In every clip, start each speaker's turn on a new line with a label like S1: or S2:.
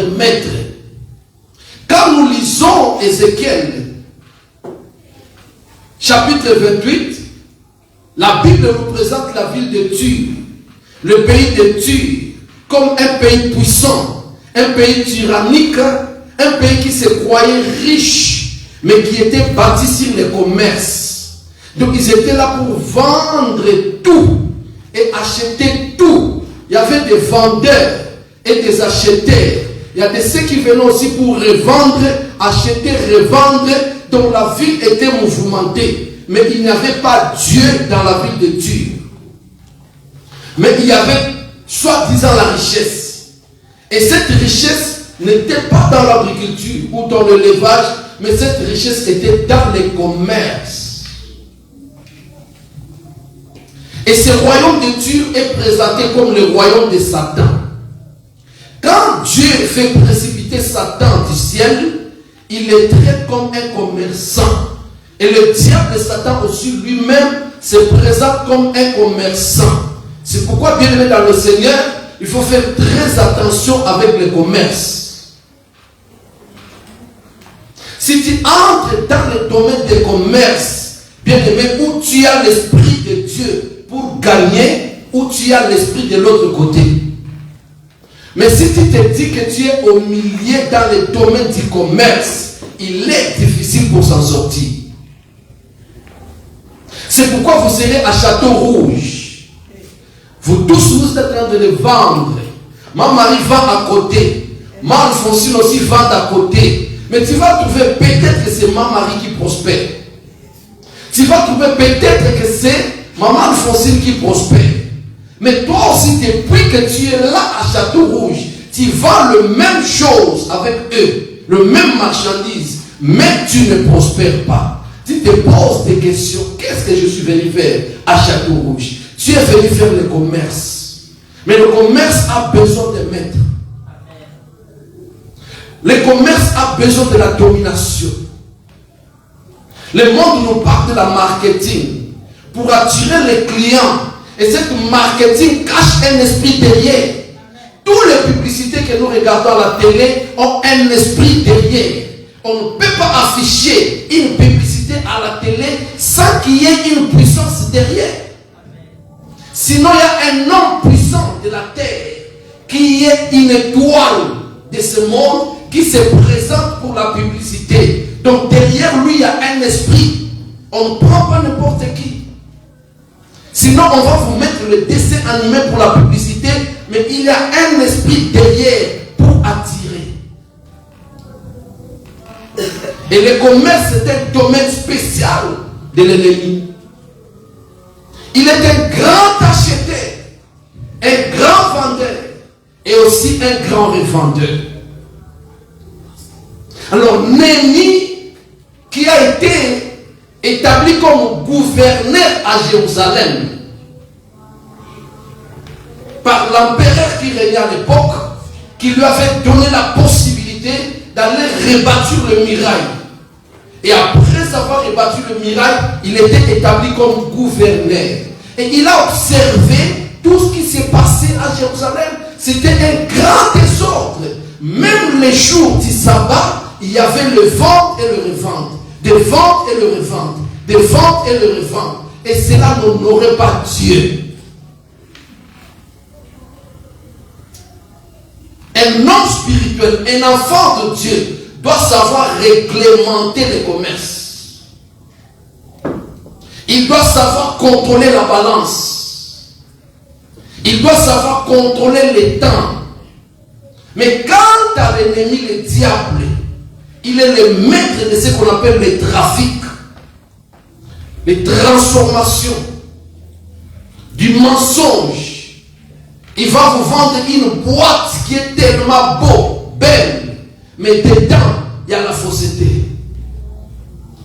S1: notre maître. Quand nous lisons Ézéchiel, chapitre 28, la Bible nous présente la ville de Tyr, le pays de Tyr, comme un pays puissant, un pays tyrannique, un pays qui se croyait riche, mais qui était bâti sur le commerce. Donc ils étaient là pour vendre tout et acheter tout. Il y avait des vendeurs et des acheteurs. Il y a de ceux qui venaient aussi pour revendre, acheter, revendre, dont la ville était mouvementée. Mais il n'y avait pas Dieu dans la ville de Tyr. Mais il y avait soi-disant la richesse. Et cette richesse n'était pas dans l'agriculture ou dans l'élevage, mais cette richesse était dans les commerces. Et ce royaume de Tyr est présenté comme le royaume de Satan. Quand Dieu fait précipiter Satan du ciel, il le traite comme un commerçant. Et le diable de Satan aussi lui-même se présente comme un commerçant. C'est pourquoi, bien aimé dans le Seigneur, il faut faire très attention avec le commerce. Si tu entres dans le domaine des commerces, bien aimé, où tu as l'esprit de Dieu pour gagner, où tu as l'esprit de l'autre côté. Mais si tu te dis que tu es au milieu dans le domaine du commerce, il est difficile pour s'en sortir. C'est pourquoi vous serez à Château Rouge. Vous tous, vous êtes en train de le vendre. Ma mari vend à côté. Ma Alphonsine aussi vend à côté. Mais tu vas trouver peut-être que c'est ma mari qui prospère. Tu vas trouver peut-être que c'est maman Alphonsine qui prospère. Mais toi aussi, depuis que tu es là à Château Rouge, tu vends le même chose avec eux, le même marchandise, mais tu ne prospères pas. Tu te poses des questions. Qu'est-ce que je suis venu faire à Château Rouge? Tu es venu faire le commerce. Mais le commerce a besoin de maîtres. Le commerce a besoin de la domination. Le monde nous parle de la marketing pour attirer les clients. Et cette marketing cache un esprit derrière. Toutes les publicités que nous regardons à la télé ont un esprit derrière. On ne peut pas afficher une publicité à la télé sans qu'il y ait une puissance derrière. Sinon, il y a un homme puissant de la terre qui est une étoile de ce monde qui se présente pour la publicité. Donc derrière lui, il y a un esprit. On ne prend pas n'importe qui. Sinon, on va vous mettre le dessin animé pour la publicité, mais il y a un esprit derrière pour attirer. Et le commerce est un domaine spécial de l'ennemi. Il est un grand acheteur, un grand vendeur et aussi un grand revendeur. Alors, Néhémie, qui a été établi comme gouverneur à Jérusalem par l'empereur qui régnait à l'époque, qui lui avait donné la possibilité d'aller rebâtir le muraille. Et après avoir rebâti le muraille, il était établi comme gouverneur. Et il a observé tout ce qui s'est passé à Jérusalem. C'était un grand désordre. Même les jours du sabbat, il y avait le vente et le revente. De vente et le revente. De vente et le revente. Et cela n'honorait pas Dieu. Un homme spirituel, un enfant de Dieu, doit savoir réglementer le commerce. Il doit savoir contrôler la balance. Il doit savoir contrôler les temps. Mais quant à l'ennemi, le diable, il est le maître de ce qu'on appelle le trafic, les transformations, du mensonge. Il va vous vendre une boîte qui est tellement beau, belle, mais dedans, il y a la fausseté.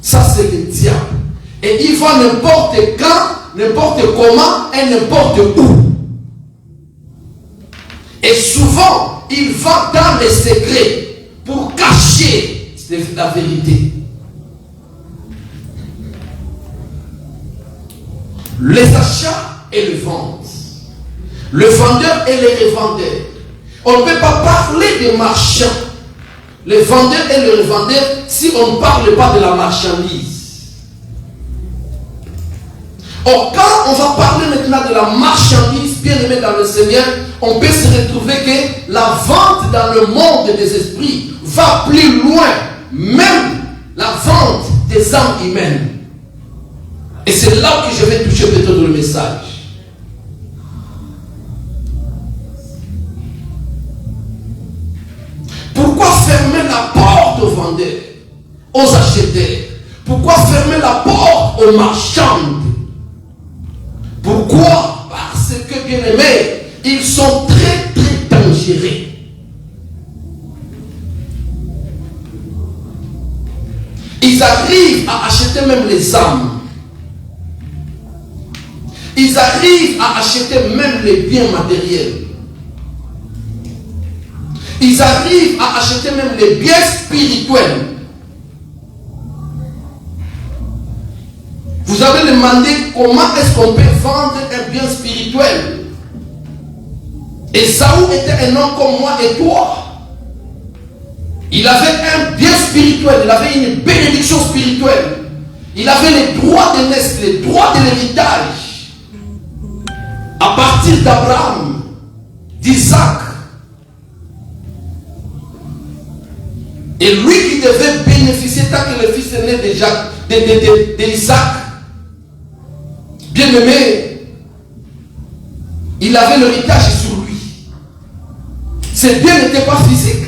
S1: Ça, c'est le diable. Et il va n'importe quand, n'importe comment et n'importe où. Et souvent, il va dans les secrets pour cacher la vérité. Les achats et les ventes. Le vendeur et les revendeurs. On ne peut pas parler des marchands, les vendeurs et les revendeurs, si on ne parle pas de la marchandise. Or, quand on va parler maintenant de la marchandise, bien aimé dans le Seigneur, on peut se retrouver que la vente dans le monde des esprits va plus loin, même la vente des âmes humaines. Et c'est là que je vais toucher peut-être le message. Pourquoi fermer la porte aux vendeurs, aux acheteurs? Pourquoi fermer la porte aux marchands? Pourquoi? Parce que, bien aimés, ils sont très très dangereux. Ils arrivent à acheter même les âmes. Ils arrivent à acheter même les biens matériels. Ils arrivent à acheter même les biens spirituels. Vous avez demandé comment est-ce qu'on peut vendre un bien spirituel. Et Saoul était un homme comme moi et toi. Il avait un bien spirituel, il avait une bénédiction spirituelle. Il avait les droits de naissance, les droits de l'héritage. À partir d'Abraham, d'Isaac. Et lui qui devait bénéficier tant que le fils est né d'Isaac. Bien aimé, il avait l'héritage sur lui. Ses biens n'étaient pas physiques,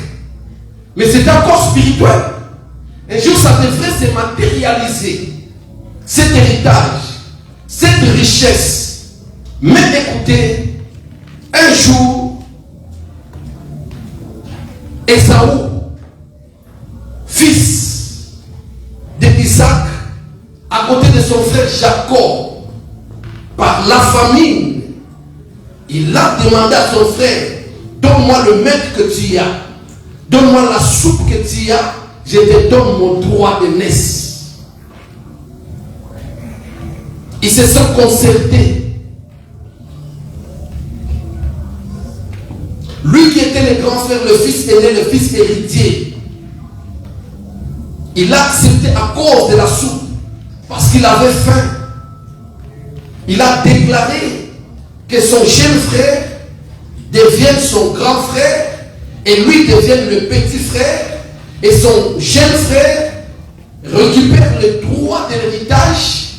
S1: mais c'était encore spirituel. Un jour, ça devrait se matérialiser. Cet héritage, cette richesse. Mais écoutez, un jour, Ésaü, fils d'Isaac, à côté de son frère Jacob, par la famine, il a demandé à son frère, donne-moi le maître que tu as, donne-moi la soupe que tu as, je te donne mon droit de naissance. Ils se sont concertés. Lui qui était le grand frère, le fils aîné, le fils héritier, il a accepté à cause de la soupe, parce qu'il avait faim. Il a déclaré que son jeune frère devienne son grand frère et lui devienne le petit frère, et son jeune frère récupère le droit de l'héritage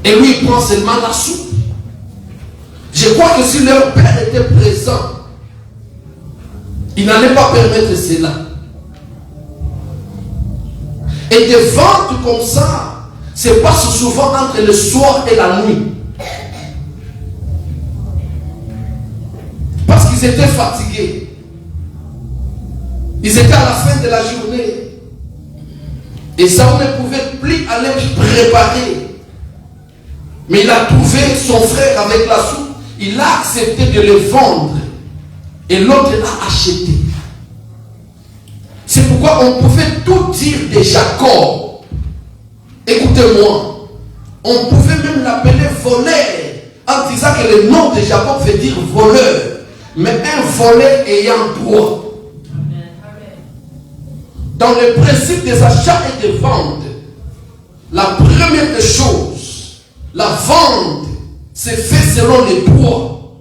S1: et lui prend seulement la soupe. Je crois que si leur père était présent, il n'allait pas permettre cela. Et des ventes comme ça se passent souvent entre le soir et la nuit. Parce qu'ils étaient fatigués. Ils étaient à la fin de la journée. Et ça, on ne pouvait plus aller préparer. Mais il a trouvé son frère avec la soupe. Il a accepté de le vendre. Et l'autre l'a acheté. C'est pourquoi on pouvait tout dire de Jacob. Écoutez-moi. On pouvait même l'appeler voleur. En disant que le nom de Jacob veut dire voleur. Mais un voleur ayant droit. Dans le principe des achats et des ventes, la première des choses, la vente se fait selon les droits.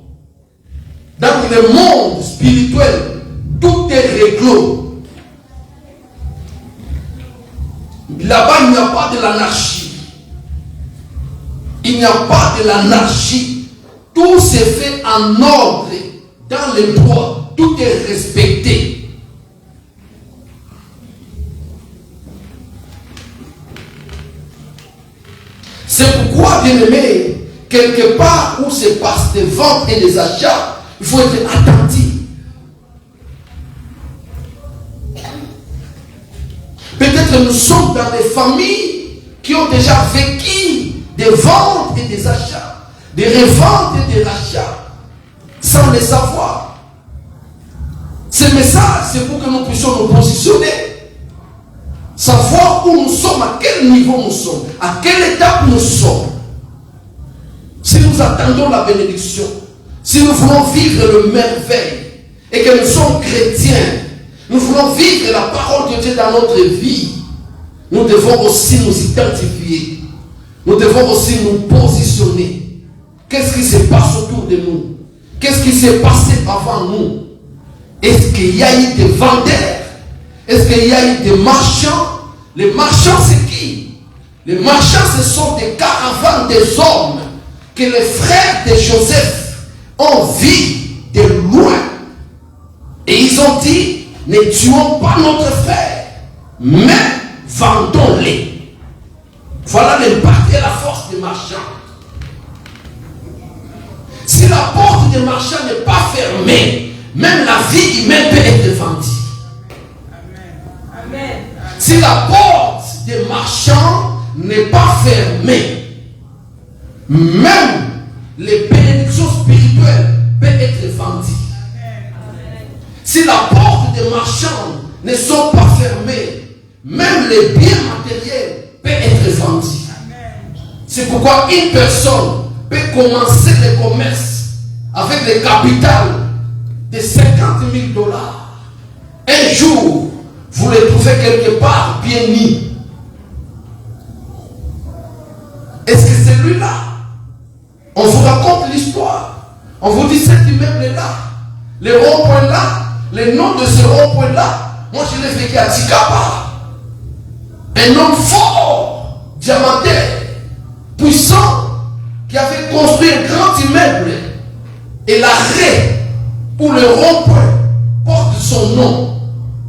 S1: Dans le monde spirituel, tout est réglé. Là-bas, il n'y a pas de l'anarchie. Il n'y a pas de l'anarchie. Tout se fait en ordre, dans les droits. Tout est respecté. C'est pourquoi, bien aimé, quelque part où se passent des ventes et des achats, il faut être attentif. Peut-être nous sommes dans des familles qui ont déjà vécu des ventes et des achats, des reventes et des rachats, sans le savoir. Ce message, c'est pour que nous puissions nous positionner. Savoir où nous sommes, à quel niveau nous sommes, à quelle étape nous sommes. Si nous attendons la bénédiction, si nous voulons vivre le merveille, et que nous sommes chrétiens, nous voulons vivre la parole de Dieu dans notre vie, nous devons aussi nous identifier. Nous devons aussi nous positionner. Qu'est-ce qui se passe autour de nous? Qu'est-ce qui s'est passé avant nous? Est-ce qu'il y a eu des vendeurs? Est-ce qu'il y a eu des marchands? Les marchands, c'est qui? Les marchands, ce sont des caravanes des hommes que les frères de Joseph ont vus de loin. Et ils ont dit, ne tuons pas notre frère, mais vendons-les. Voilà l'impact et la force des marchands. Si la porte des marchands n'est pas fermée, même la vie humaine peut être vendue. Amen. Si la porte des marchands n'est pas fermée, même les bénédictions spirituelles peuvent être vendues. Si la porte des marchands ne sont pas fermées, même les biens matériels peuvent être vendus. C'est pourquoi une personne peut commencer le commerce avec le capital de 50 000 $. Un jour, vous le trouvez quelque part bien mis. Est-ce que c'est lui-là? On vous raconte l'histoire. On vous dit cet immeuble-là, le rond-point-là, le nom de ce rond-point-là. Moi, je l'ai vécu à Tikapa. Un homme fort, diamantaire, puissant, qui avait construit un grand immeuble. Et l'arrêt où le rond-point porte son nom.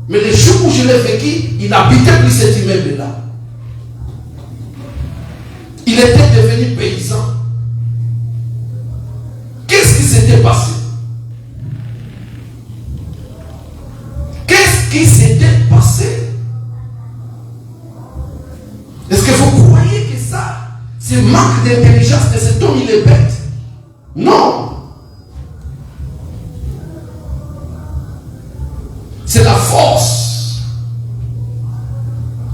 S1: Mais le jour où je l'ai vécu, il n'habitait plus cet immeuble-là. Il était devenu paysan. Qu'est-ce qui s'était passé? Qu'est-ce qui s'était passé? Est-ce que vous croyez que ça, c'est manque d'intelligence de cet homme, il est bête? Non. C'est la force.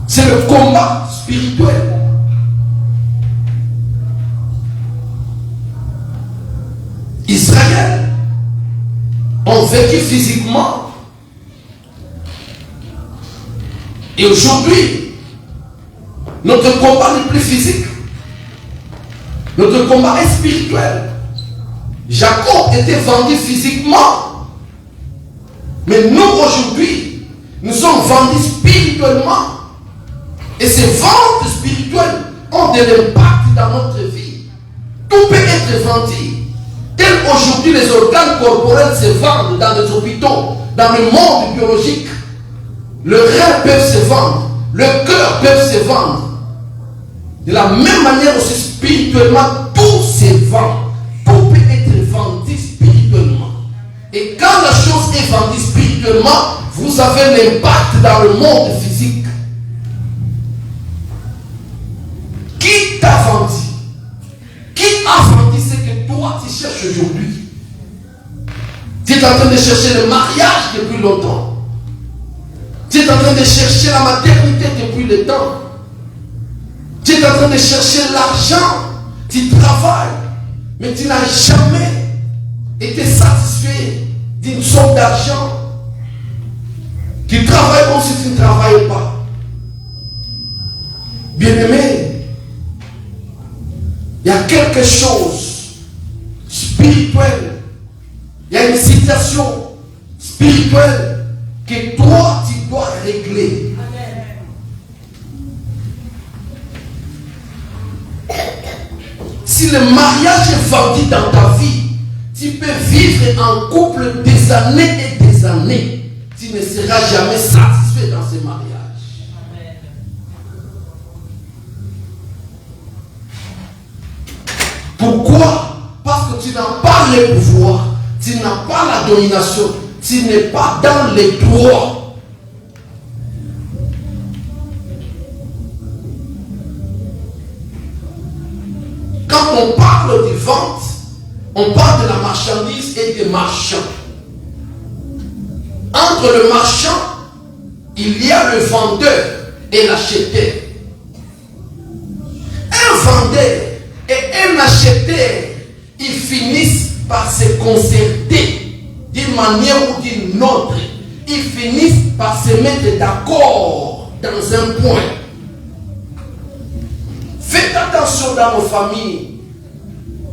S1: C'est le combat spirituel. Israël ont vécu physiquement. Et aujourd'hui, notre combat n'est plus physique. Notre combat est spirituel. Jacob était vendu physiquement. Mais nous, aujourd'hui, nous sommes vendus spirituellement. Et ces ventes spirituelles ont de l'impact dans notre vie. Tout peut être vendu. Tel aujourd'hui les organes corporels se vendent dans les hôpitaux, dans le monde biologique. Le rein peut se vendre, le cœur peut se vendre. De la même manière aussi spirituellement, tout se vend. Tout peut être vendu spirituellement. Et quand la chose est vendue spirituellement, vous avez l'impact dans le monde physique. Qui t'a vendu? Qui a vendu ce que toi tu cherches aujourd'hui? Tu es en train de chercher le mariage depuis longtemps. Tu es en train de chercher la maternité depuis le temps. Tu es en train de chercher l'argent. Tu travailles, mais tu n'as jamais été satisfait d'une somme d'argent. Tu travailles comme si tu ne travaillais pas. Bien-aimé, il y a quelque chose spirituel. Il y a une situation spirituelle que toi, tu dois régler. Si le mariage est vendu dans ta vie, tu peux vivre en couple des années et des années. Tu ne seras jamais satisfait dans ce mariage. Pourquoi? Parce que tu n'as pas le pouvoir, tu n'as pas la domination, tu n'es pas dans les droits. Quand on parle de vente, on parle de la marchandise et des marchands. Entre le marchand, il y a le vendeur et l'acheteur. Un vendeur et un acheteur, ils finissent par se concerter d'une manière ou d'une autre, ils finissent par se mettre d'accord dans un point. Faites attention dans nos familles.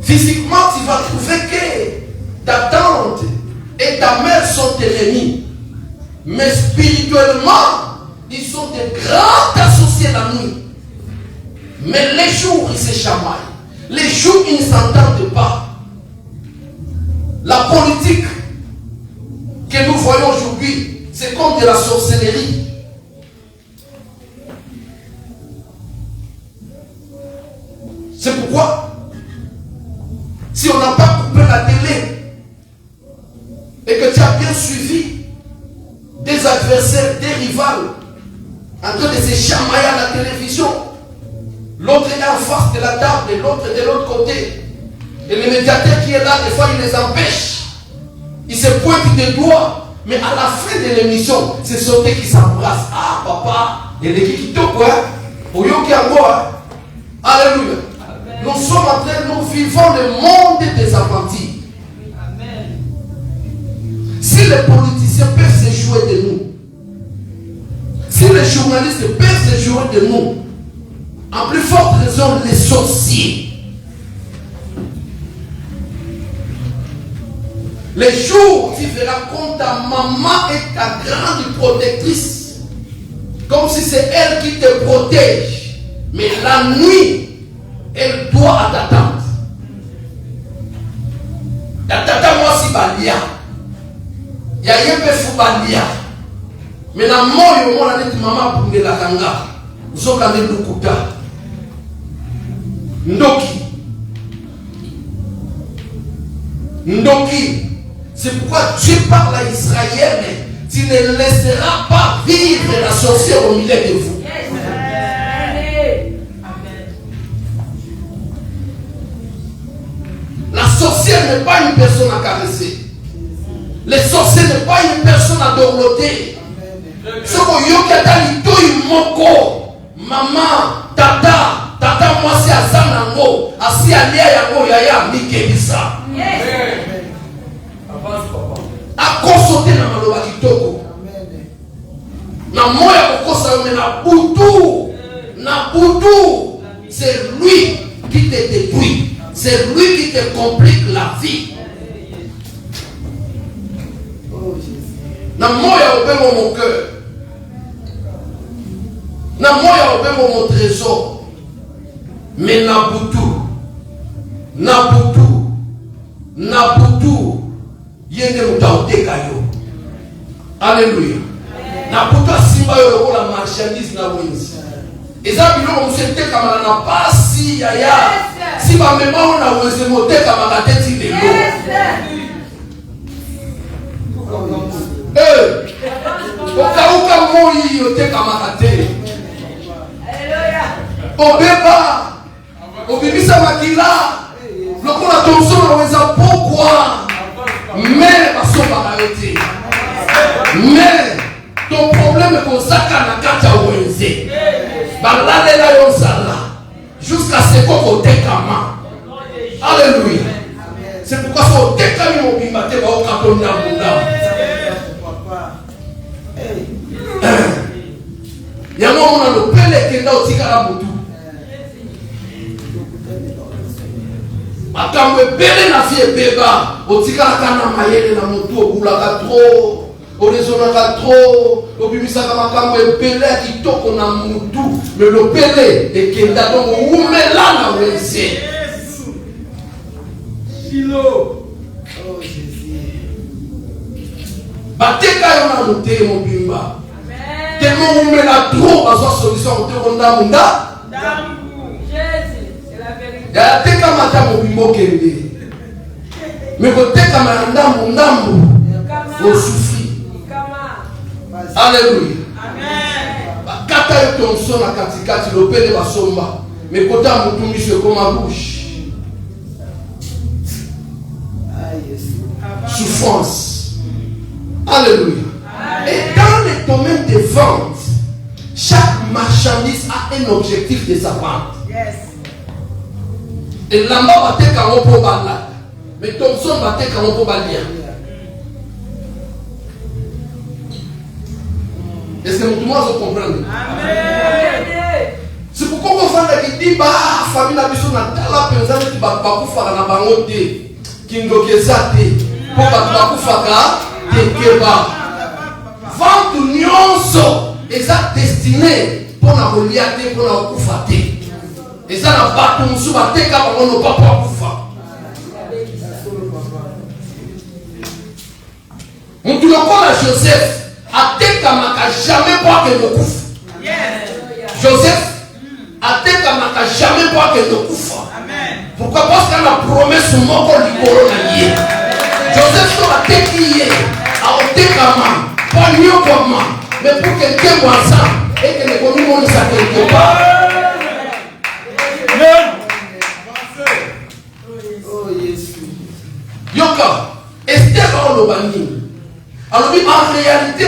S1: Physiquement, tu vas trouver que ta tante et ta mère sont ennemis. Mais spirituellement, ils sont de grands associés la nuit. Mais les jours, ils se chamaillent. Les jours, ils ne s'entendent pas. La politique que nous voyons aujourd'hui, c'est comme de la sorcellerie. C'est pourquoi, si on n'a pas coupé la télé et que tu as bien suivi des adversaires, des rivales en train de se chamailler à la télévision, l'autre est en face de la table et l'autre de l'autre côté, et le médiateur qui est là, des fois il les empêche, il se pointe des doigts, mais à la fin de l'émission, c'est sauté qui s'embrasse. Ah papa, il y a des qui te quoi, pour yo qui a moi. Alléluia. Nous sommes en train, nous vivons le monde des apprentis. Amen. Si les politiciens peuvent se jouer de nous, si les journalistes peuvent se jouer de nous, en plus forte raison les sorciers. Les jours, tu verras comme ta maman est ta grande protectrice, comme si c'est elle qui te protège, mais la nuit, elle doit à ta tante. La tata moi si balia. Ya yembe fou balia. Mais la moyo moi la net maman pour la kanga. Zoka ne lukuta. Ndoki. Ndoki. C'est pourquoi Dieu parle à Israël. Tu ne laisseras pas vivre la sorcière au milieu de vous. La sorcière n'est pas une personne à caresser. Le sorcier n'est pas une personne à dorloter. Ce que yokata litoi moko, maman, tata moi c'est azanango, asi alia yango yaya mikebisa. A consulter na maloba kitoko. Na moya kokosa yo na butu, c'est lui qui te détruit. C'est lui qui te complique la vie. Na moya obemo mon cœur. Na moya obemo mon trésor. Mais na butu, yende mutaoteka yo. Alléluia. Na butu asimba yo la marchandise na wenzi. Eza biloko mseteka mala na pasi yaya. Si ma mémoire on a osé monter comme ma tête de l'eau. Okauka moi yote kama kate. Obeba. Obibisa makila. Lokola tonso na weza pourquoi. Mais basoba kayote. Mais ton problème est qu'on saka na kata wenze. Balale la yonsala. Jusqu'à ce qu'on côté kama. Alléluia. C'est pourquoi faut déclamer mon bimate va au canton d'Amunda. Yango on a le pele kenda au tikala butu. Makamwe pele na fie beba au tikala kana mayele na mutu obulaka trop. Olezonaka trop, obimisaka makambo epele kitoko na mutu, mais le pele ekenda donc umela na wenze. Shilo. Oh Jésus. Bateka yo na muté mobimba. Amen. Tellement umela trop bazwa solution te konda munda. Ndambu. Jésus, c'est la vérité. Ya teka mata mobimbo kende. Mais koteka mandambu ndambu. Au souffle. Alléluia. Amen. Kata yo tonso na katikati lopele basomba. Mais kota mutumbi se comme ma bouche. Souffrance. Alléluia. Amen. Et dans les domaines de vente, chaque marchandise a un objectif de sa vente. Yes. Et là-bas, on va te faire un peu. Mais Thomson va te faire un peu. Est-ce que tout le monde se comprend? C'est pourquoi on va dire que la famille n'a pas la personne qui va faire la banque qui nous a dit pour faire vente nyonso est destiné pour la relier pour la koufaté. Et ça n'a pas tout sous la tête quand on n'a pas koufa. On dit encore à Joseph, à Tekamaka jamais pas que nous koufa. Joseph, à Tekamaka jamais pas que nous koufa. Pourquoi? Parce qu'on a promis son nom pour lui. Joseph sur la tête qui est à Tekama, pas mieux comme moi, mais pour quelqu'un voit ça et que les communes ne savent quelque part. Yoka, Esther va au Lobani. Alors, en réalité,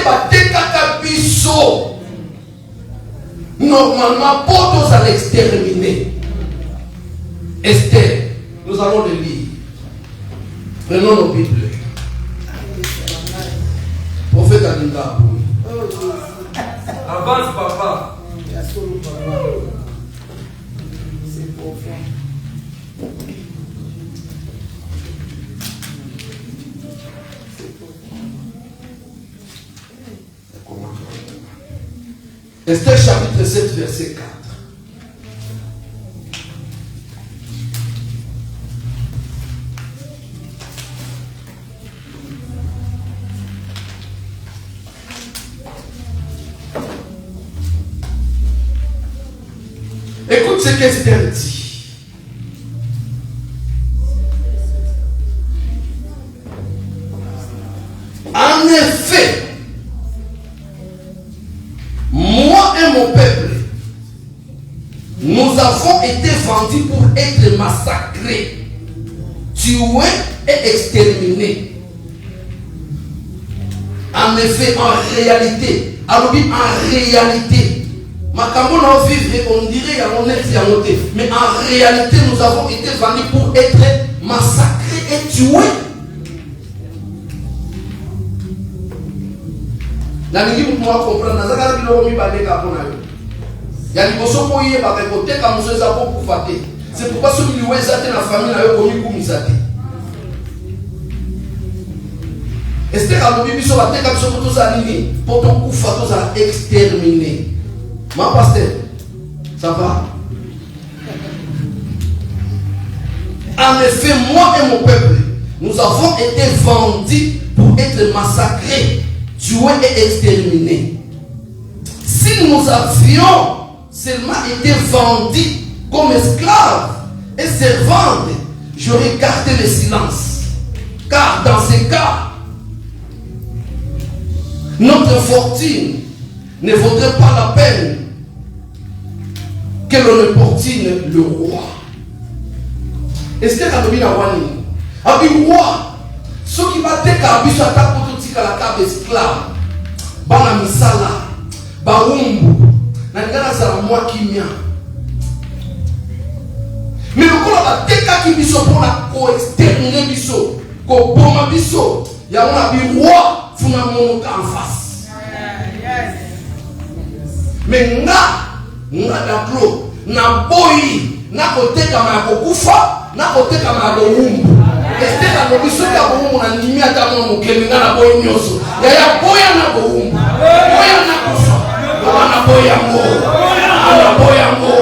S1: normalement, pour tous à l'exterminer. Esther, nous allons le lire. Prenons nos Bibles. Prophète Alinda.
S2: Avance, papa.
S3: C'est profond.
S1: Esther chapitre 7, verset 4. Écoute ce qu'Esther dit. En effet, moi et mon peuple, nous avons été vendus pour être massacrés, tués et exterminés. En effet, en réalité, alors en réalité, on dirait mais en réalité, nous avons été vendus pour être massacrés et tués. C'est pourquoi ceux qui ont la famille n'a pas commis comme ça. Esther a dit que la terre pour ton coup, il exterminé. Ma pasteur, ça va? En effet, moi et mon peuple, nous avons été vendus pour être massacrés, tués et exterminés. Si nous avions seulement été vendus comme esclaves et servantes, j'aurais gardé le silence. Car dans ces cas, notre fortune ne vaudrait pas la peine que l'on importune le roi. Esther a dit à Wani, a dit roi, ce qui va te cabicher à ta politique à la cave esclave, bana misala, baumbu, n'engana za moi qui mien. Mais le coup là, te qui biso pour la co-exterminer biso, co-boma biso, ya on a dit roi, funa mon en face. Mais nga d'aplo na boyi na koteka ma kokufa na koteka ma boumbu Esther a lobi so ya boumbu na nimi ata mo kelinga na boyi nyoso ya boya na boumbu boya na kufa na boya ngo na boya ngo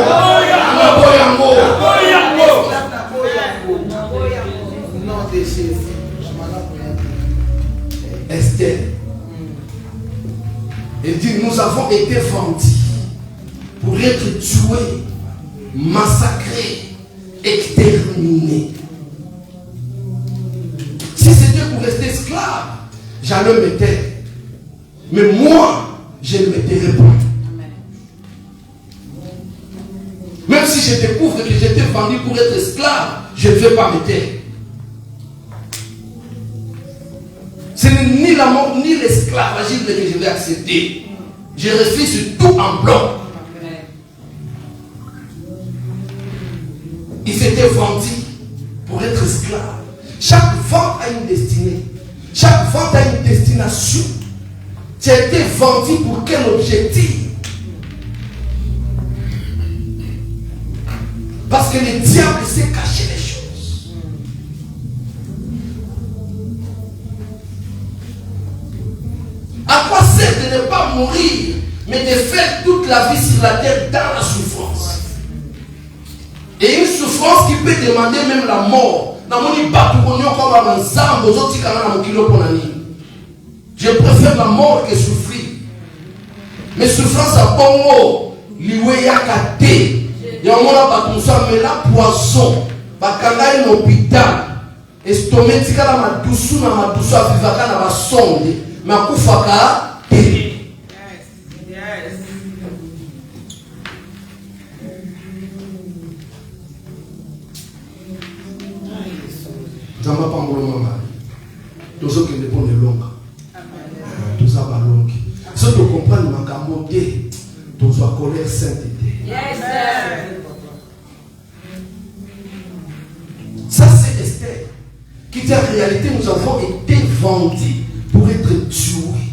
S1: na boya ngo non de chef Esther elle dit nous avons été vendus pour être tués, massacrés, exterminés. Si c'était pour rester esclave, j'allais me taire. Mais moi, je ne me tairai pas. Même si je découvre que j'étais vendu pour être esclave, je ne vais pas me taire. Ce n'est ni la mort ni l'esclavagisme que je vais accepter. Je refuse tout en bloc. Ils étaient vendus pour être esclaves. Chaque vente a une destinée. Chaque vente a une destination. Tu as été vendu pour quel objectif? Parce que le diable sait cacher les choses. À quoi sert de ne pas mourir, mais de faire toute la vie sur la terre dans la souffrance? Et une souffrance qui peut demander même la mort. Je préfère la mort que souffrir. Mais souffrance à bon mot, liwe yakate. Il y a un moment mais la poisson, bakanga un hôpital, estomatique la madusu na madusu avivaka na basonde, makufaka te. Zamba pambolo mama. Tozo qui ne pone longue. Tout ça va longue. Si tu comprends ma camoté, tu dois colère sainteté.
S3: Yes,
S1: Ça c'est Esther. Qui dit en réalité nous avons été vendus pour être tués.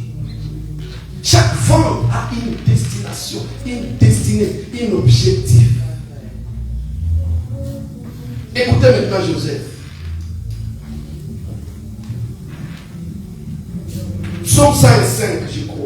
S1: Chaque vente a une destination, une destinée, un objectif. Écoutez maintenant Joseph. Psaume 105, je crois.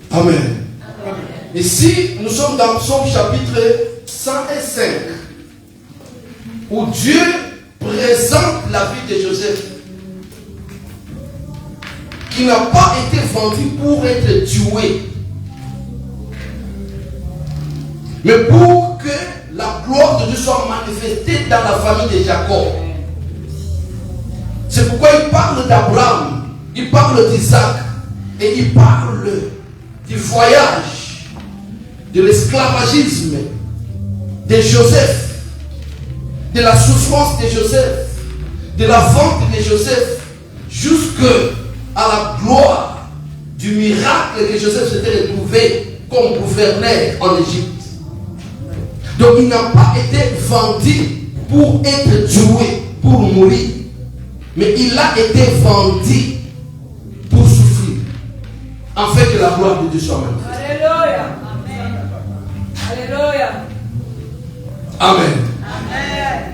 S1: Amen. Ici, nous sommes dans Psaume chapitre 105, où Dieu présente la vie de Joseph, qui n'a pas été vendu pour être tué, mais pour que la gloire de Dieu soit manifestée dans la famille de Jacob. C'est pourquoi il parle d'Abraham, il parle d'Isaac, et il parle du voyage, de l'esclavagisme de Joseph, de la souffrance de Joseph, de la vente de Joseph, jusqu'à la gloire du miracle que Joseph s'était retrouvé comme gouverneur en Égypte. Donc il n'a pas été vendu pour être tué, pour mourir, mais il a été vendu pour souffrir, afin que la gloire de Dieu soit manifestée.
S3: Alléluia. Amen. Alléluia.
S1: Amen.
S3: Amen.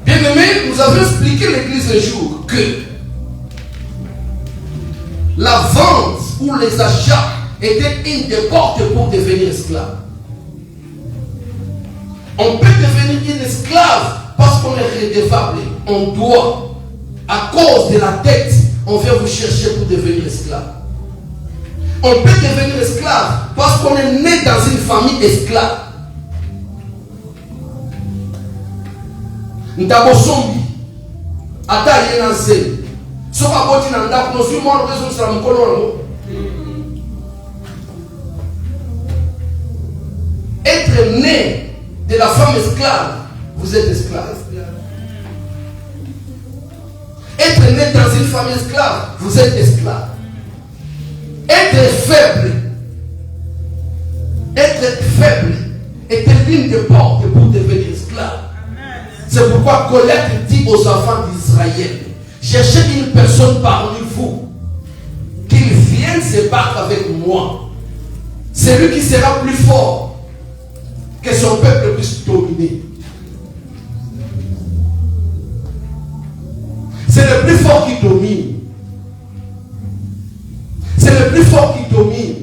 S1: Bien-aimés, nous avons expliqué l'église un jour que la vente ou les achats étaient une des portes pour devenir esclave. On peut devenir un esclave parce qu'on est redevable. On doit, à cause de la dette, on vient vous chercher pour devenir esclave. On peut devenir esclave parce qu'on est né dans une famille esclave. Ntabosombi, ata yenanse, soka boti na ndaku no sumo no keso sala mkono no. Être né de la femme esclave, vous êtes esclave. Être né dans une famille esclave, vous êtes esclave. Être faible est l'une des portes pour devenir esclave. C'est pourquoi Colette dit aux enfants d'Israël, cherchez une personne parmi vous, qu'il vienne se battre avec moi. C'est lui qui sera plus fort, que son peuple puisse dominer. C'est le plus fort qui domine. C'est le plus fort qui domine.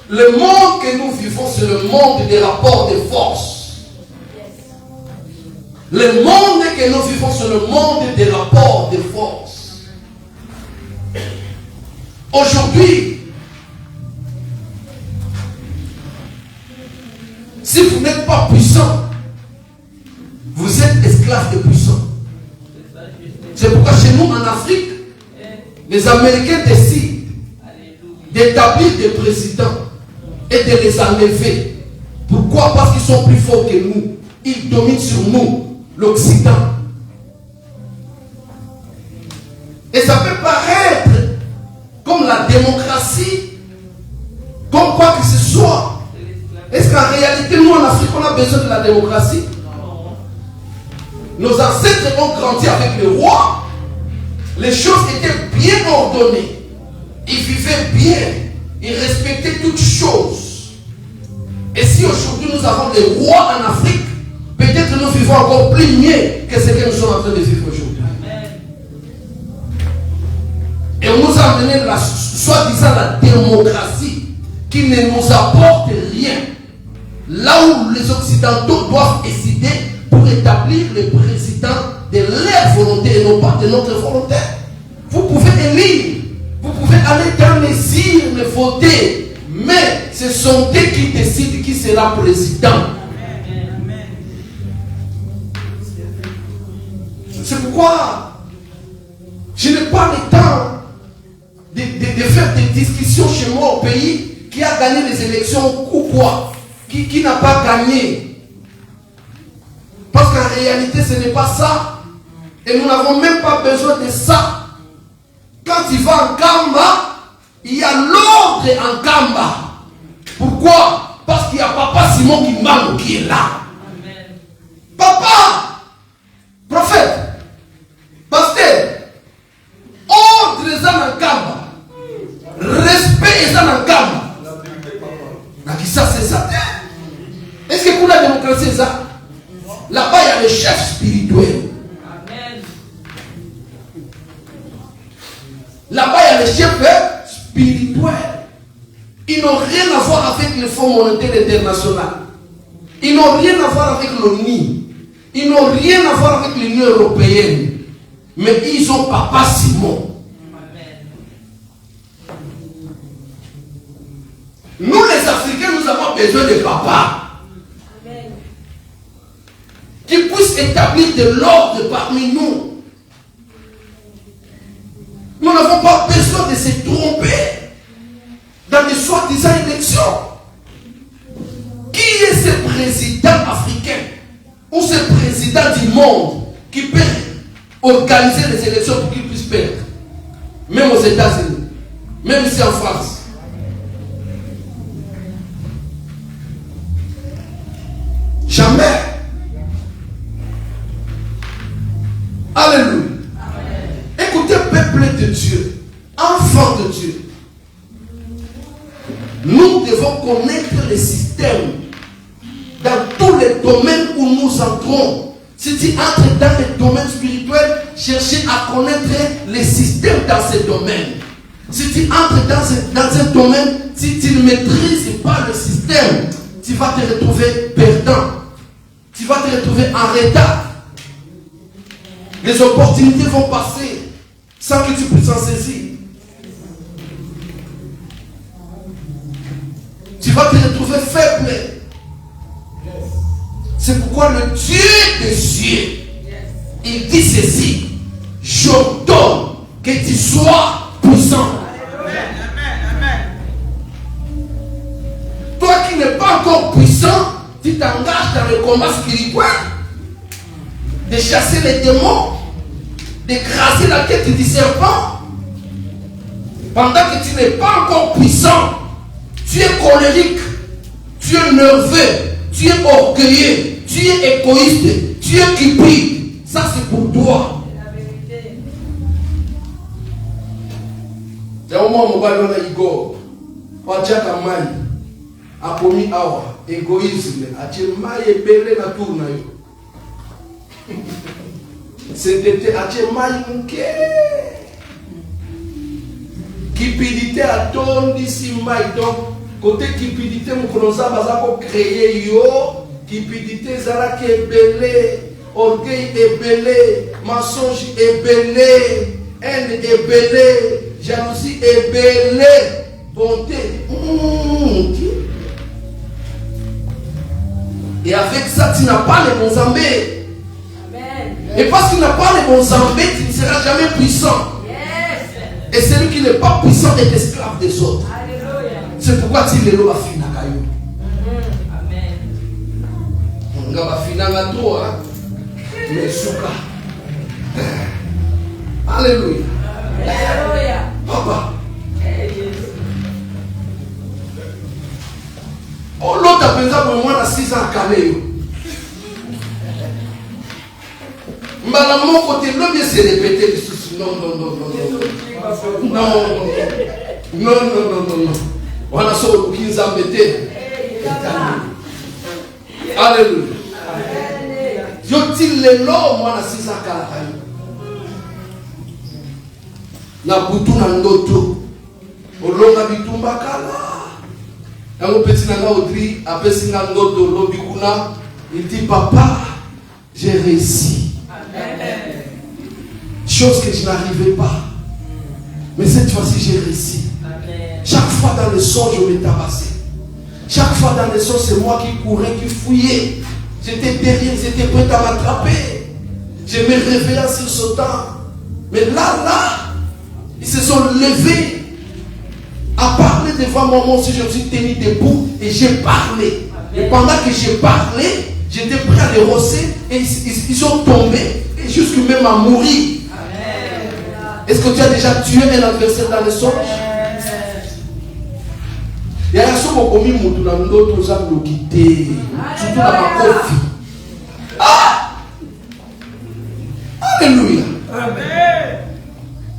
S1: Le monde que nous vivons, c'est le monde des rapports de force. Le monde que nous vivons, c'est le monde des rapports de force. Aujourd'hui, si vous n'êtes pas puissant, vous êtes esclave des puissants. C'est pourquoi chez nous en Afrique, les Américains décident d'établir des présidents et de les enlever. Pourquoi? Parce qu'ils sont plus forts que nous. Ils dominent sur nous, l'Occident. Et ça peut paraître comme la démocratie, comme quoi que ce soit. Est-ce qu'en réalité, nous en Afrique, on a besoin de la démocratie? Nos ancêtres ont grandi avec le roi. Les choses étaient bien ordonnées. Ils vivaient bien. Ils respectaient toutes choses. Et si aujourd'hui nous avons des rois en Afrique, peut-être que nous vivons encore plus mieux que ce que nous sommes en train de vivre aujourd'hui. Et on nous a amené soi-disant la démocratie qui ne nous apporte rien. Là où les Occidentaux doivent décider pour établir le président de leur volonté et non pas de notre volonté. Vous pouvez élire, vous pouvez aller dans les urnes voter, mais ce sont eux qui décident qui sera président. C'est pourquoi je n'ai pas le temps de faire des discussions chez moi au pays qui a gagné les élections ou quoi, qui n'a pas gagné. Parce qu'en réalité, ce n'est pas ça. Et nous n'avons même pas besoin de ça. Quand il va en Kamba, il y a l'ordre en Kamba. Pourquoi? Parce qu'il y a Papa Simon Kimbangu qui est là. Amen. Papa, prophète, pasteur, ordre est en Kamba. Respect est en Kamba. Ça, c'est ça. Est-ce que pour la démocratie, c'est ça? Là-bas, il y a le chef spirituel. Amen. Là-bas, il y a le chef spirituel. Ils n'ont rien à voir avec le Fonds monétaire international. Ils n'ont rien à voir avec l'ONU. Ils n'ont rien à voir avec l'Union européenne. Mais ils ont Papa Simon. Amen. Nous, les Africains, nous avons besoin de papa. Qui puisse établir de l'ordre parmi nous. Nous n'avons pas besoin de se tromper dans des soi-disant élections. Qui est ce président africain ou ce président du monde qui peut organiser les élections pour qu'il puisse perdre? Même aux États-Unis, même ici en France. Jamais. Alléluia. Écoutez, peuple de Dieu, enfants de Dieu. Nous devons connaître les systèmes dans tous les domaines où nous entrons. Si tu entres dans les domaines spirituels, cherchez à connaître les systèmes dans ces domaines. Si tu entres dans un domaine, si tu ne maîtrises pas le système, tu vas te retrouver perdant. Tu vas te retrouver en retard. Les opportunités vont passer sans que tu puisses en saisir. Tu vas te retrouver faible. C'est pourquoi le Dieu des cieux, il dit ceci: j'ordonne que tu sois puissant. Toi qui n'es pas encore puissant, tu t'engages dans le combat spirituel, de chasser les démons, d'écraser la tête du serpent. Pendant que tu n'es pas encore puissant, tu es colérique, tu es nerveux, tu es orgueilleux, tu es égoïste, tu es cupide. Ça c'est pour toi. Il y a un moment où on a Igor. On a Mai. A commis awa. Égoïsme. A Mai et belé na tour na yo. C'était a Mai mouké. Cupidité a ton d'ici Mai. Donc, côté cupidité, nous connaissons pas créer yo. Cupidité, zara qui est belé. Orgueil est belé. Mensonge est belé. Haine est belé. Jalousie est belé. Bonté. Et avec ça, tu n'as pas les bons zambés. Et parce que tu n'as pas les bons zambés, tu ne seras jamais puissant. Et celui qui n'est pas puissant est esclave des autres. C'est pourquoi tu les lois finir à eux. On va finir à toi. Mais souka. Alléluia. Papa. Oh, l'autre a pensé pour moi à 6 ans à Calais. Mais à mon côté, l'homme s'est répété. Non. On a sauvé 15 ans. Alléluia. Yo-t-il les lots, moi, à 6 ans à Calais. Na butu na ndoto olonga bitumba kala yango petit nanga Audrey apesi na ndoto lobi kuna il dit papa j'ai réussi. Amen. Chose que je n'arrivais pas, mais cette fois-ci j'ai réussi. Amen. Chaque fois dans le son je me tabassais, chaque fois dans le son c'est moi qui courais, qui fouillais, j'étais derrière, j'étais prêt à m'attraper, je me réveillais sur ce temps, mais là ils se sont levés à parler devant moi. Moi aussi, je me suis tenu debout et j'ai parlé. Amen. Et pendant que j'ai parlé, j'étais prêt à les rosser et ils sont tombés et jusqu'à même à mourir. Amen. Est-ce que tu as déjà tué un adversaire dans le songe? Il y a un son qui a mis dans d'autres gens qui quitté. Surtout dans ma coffre. Ah! Alléluia. Amen.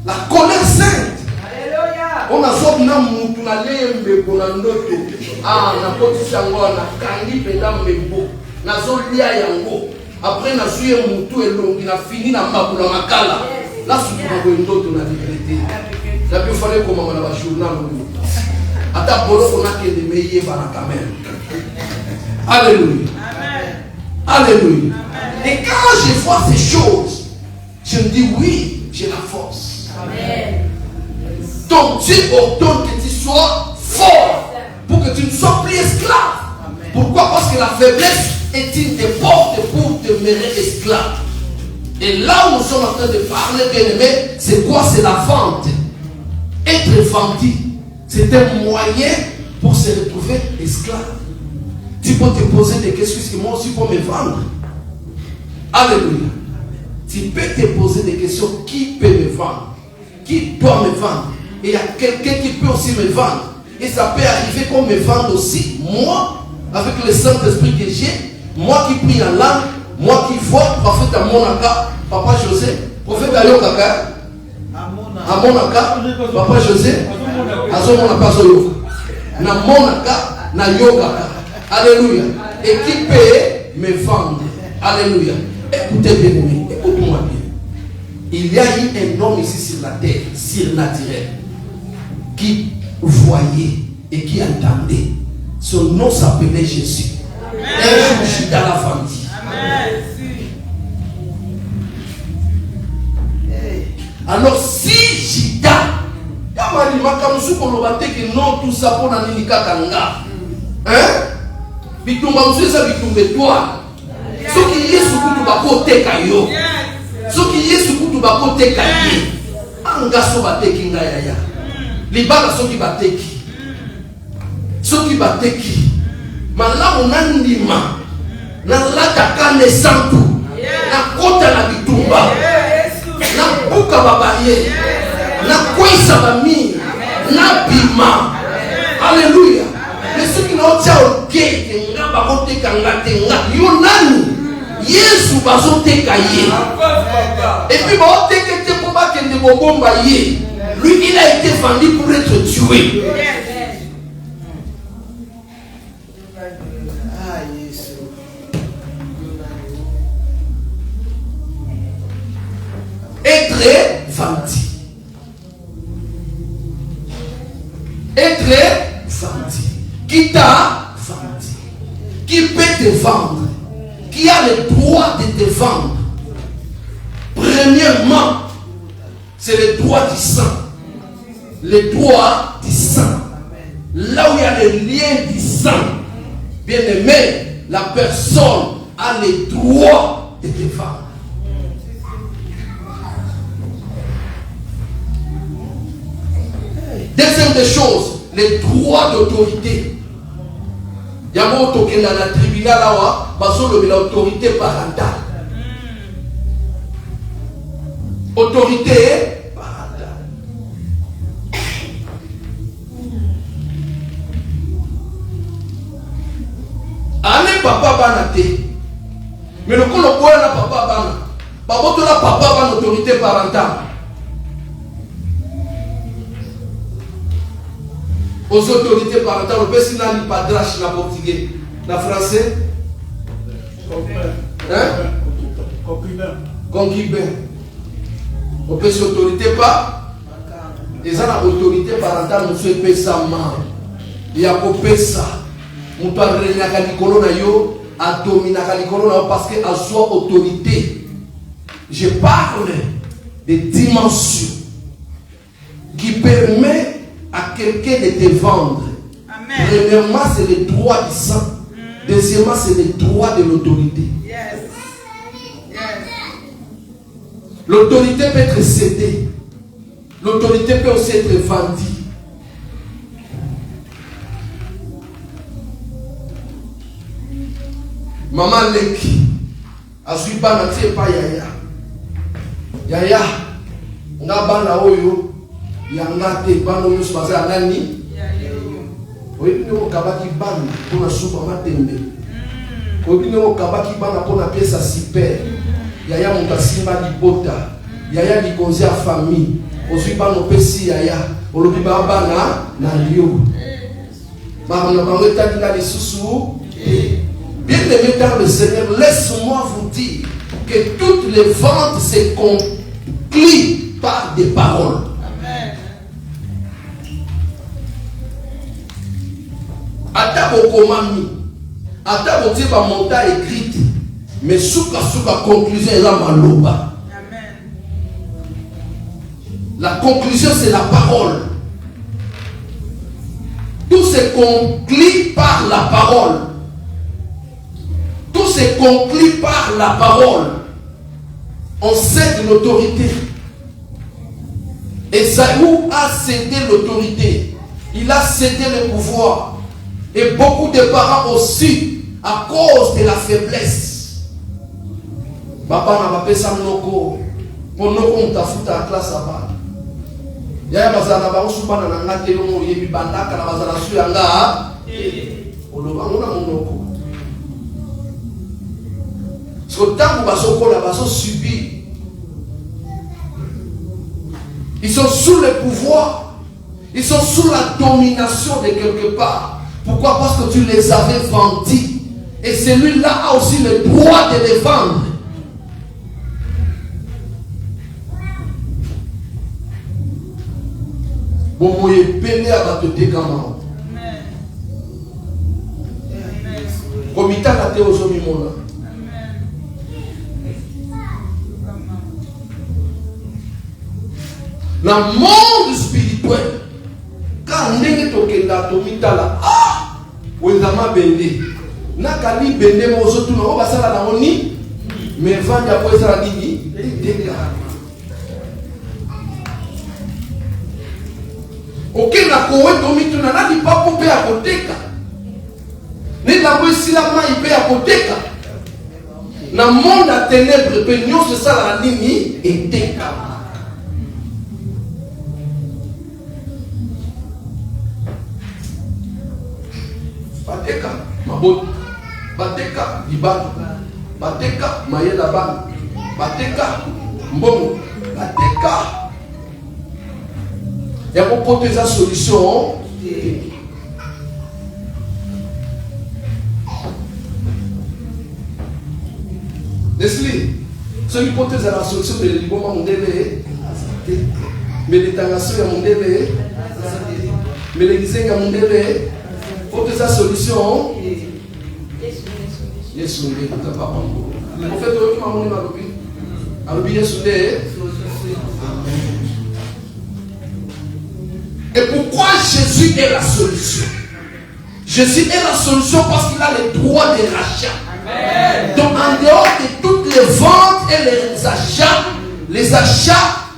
S1: La colère sainte. Alléluia. On a sorti na mutu na lembe kona ndoto. Ah, na poti sango na kangi penda membo. Na zolia yango. Après na suye mutu elongi na fini na makula makala. La suka ko ndoto na décrété. La plus fallait comme on a ba journal. Ata bolo kona kende meye bana quand même. Alléluia. Amen. Alléluia. Amen. Et quand je vois ces choses, je me dis oui, j'ai la force. Amen. Donc Dieu ordonne que tu sois fort pour que tu ne sois plus esclave. Amen. Pourquoi? Parce que la faiblesse est une des portes pour demeurer esclave. Et là où nous sommes en train de parler, bien aimé, c'est quoi? C'est la vente. Être vendu, c'est un moyen pour se retrouver esclave. Tu peux te poser des questions, est-ce que moi aussi pour me vendre? Alléluia. Tu peux te poser des questions, qui peut me vendre? Qui doit me vendre? Et il y a quelqu'un qui peut aussi me vendre. Et ça peut arriver qu'on me vende aussi, moi, avec le Saint-Esprit que j'ai, moi qui prie en langue, moi qui vois, prophète Amonaka, Papa José, prophète Ayokaka, Amonaka, Papa José, Azomonaka Zoyoka, na Monaka, na Yokaka. Alléluia. Et qui peut me vendre? Alléluia. Écoutez bien, écoutez-moi bien. Il y a eu un homme ici sur la terre, surnaturel, qui voyait et qui entendait. Son nom s'appelait Jésus. Un jour, je suis dans la famille. Alors, si Jida, non, tout ça pour la Kanga, hein? Bitumba ça bitumbe toi. Ce qui est sous tout bakote kayo. Ce qui est sous tout bakote kaye. Angaso bateki ngaya. Libala so ki bateki. So ki bateki. Malamu nandima. Na lata kane santu. Na kota na bitumba. Na buka babaye. Na kwesa bami. Na bima. Alléluia. Mais ceux qui n'ont pas ok, yo nani Yesu bazo teka ye. Et puis ba teke te pour ba kende bobomba ye. Lui, il a été vendu pour être tué. Être vendu. Être vendu. Qui t'a vendu? Qui peut te vendre? Qui a le droit de te vendre? Premièrement, c'est le droit du sang. Le droit du sang. Là où il y a le lien du sang, bien aimé, la personne a le droit de te vendre. Deuxième des choses, les droits d'autorité. Il y a un token dans le tribunal là, parce que l'autorité parentale. Autorité parentale. Allez papa banate. Mais le coup le quoi là papa bana. Papa la papa ban autorité parentale. Aux autorités parentales, on peut s'y aller padrache na portugais, na français. Concubin. On peut s'autorité pas. Et ça la autorité parentale, on se fait ça mal. Il y a pas ça. On parle de la calicolo na yo, à dominer la calicolo na yo parce que à soi autorité. Je parle des dimensions qui permettent à quelqu'un de te vendre. Amen. Premièrement, c'est le droit du sang. Deuxièmement, c'est le droit de l'autorité. Yes. Yes. L'autorité peut être cédée. L'autorité peut aussi être vendue. Maman Leki, a suivi pas pas Yaya. Yaya, on a bana oyo. Yangate bano nous passer à nani. Oui, nous kabaki ban pour la soupe matembe. Oui, nous kabaki ban pour la pièce à super. Yaya montasimba di bota. Yaya di konzi a famille. Aussi ban no pesi yaya. Olobi baba na lieu. Ba on va retarder la sous. Bien aimé dans le Seigneur, laisse-moi vous dire que toutes les ventes se concluent par des paroles. Ata bokomami, ata botie ba monta écrite, mais souka conclusion est là maloba. Amen. La conclusion c'est la parole. Tout se conclut par la parole. Tout se conclut par la parole. On cède l'autorité. Esaü a cédé l'autorité. Il a cédé le pouvoir. Et beaucoup de parents aussi, à cause de la faiblesse. Papa n'a pas fait ça pour nous on t'a foutu à classe à bas. Yaya bazana ba usubana na ngate yo mo yebi bandaka na bazana su yanga. Oloba ngona monoko. So tangu basoko la baso subi. Ils sont sous le pouvoir. Ils sont sous la domination de quelque part. Pourquoi? Parce que tu les avais vendus. Et celui-là a aussi le droit de les vendre. Bon, moi, je peine à battre tes gamins. Comme il t'a gâté aux hommes, dans le monde spirituel, quand on est tokenda tomitala ah wezama bende nakali bende mozo tu na basala na oni mais vanja po ezala nini dega okenda ko tomitu na nani papo pe akoteka ni la bosila mai pe akoteka na monde a ténèbres pe nyonso sala nini eteka. Bateka mabot, bateka libano, bateka mayela ban, bateka mbongo, bateka Il y a beaucoup de solutions. Nestlé, ce qui peut être la solution de l'Iboma Mondele, mais les Tangasso à Mondele, mais les Gisènes à Mondele, faut que la solution. Yes, on est tout à fait. En fait, on est et pourquoi Jésus est la solution? Jésus est la solution parce qu'il a le droit de rachat. Donc en dehors de toutes les ventes et les achats,